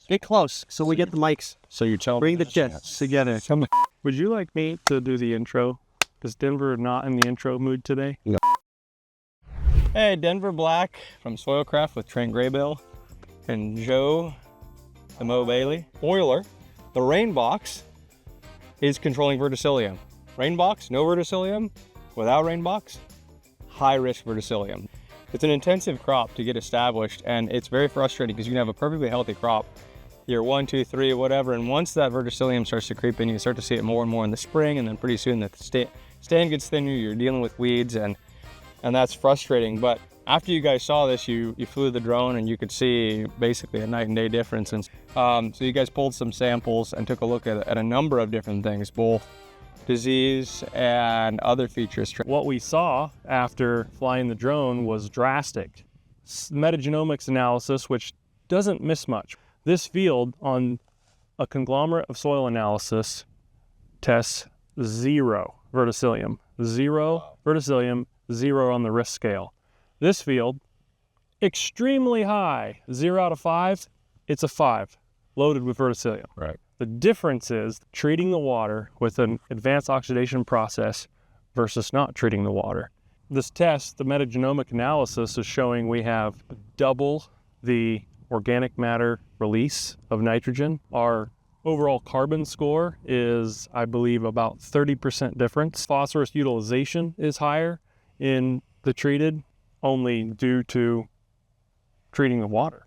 Get close so we get the mics. So you're telling Bring the chest together. Would you like me to do the intro? Is Denver not in the intro mood today? No. Hey, Denver Black from SoilCraft with Trent Graybill and Joe, the Mo Bailey. Oiler, the rain box is controlling verticillium. Rain box, no verticillium. Without rain box, high risk verticillium. It's an intensive crop to get established, and it's very frustrating because you can have a perfectly healthy crop year 1, 2, 3, whatever, and once that verticillium starts to creep in, you start to see it more and more in the spring, and then pretty soon the stand gets thinner, you're dealing with weeds, and that's frustrating. But after you guys saw this, you flew the drone and you could see basically a night and day difference. And so you guys pulled some samples and took a look at a number of different things, both disease and other features. What we saw after flying the drone was drastic. Metagenomics analysis, which doesn't miss much. This field on a conglomerate of soil analysis tests 0 verticillium, 0 verticillium, 0 on the risk scale. This field, extremely high, 0 out of 5, it's a 5, loaded with verticillium. Right. The difference is treating the water with an advanced oxidation process versus not treating the water. This test, the metagenomic analysis, is showing we have double the organic matter release of nitrogen. Our overall carbon score is, I believe, about 30% difference. Phosphorus utilization is higher in the treated, only due to treating the water.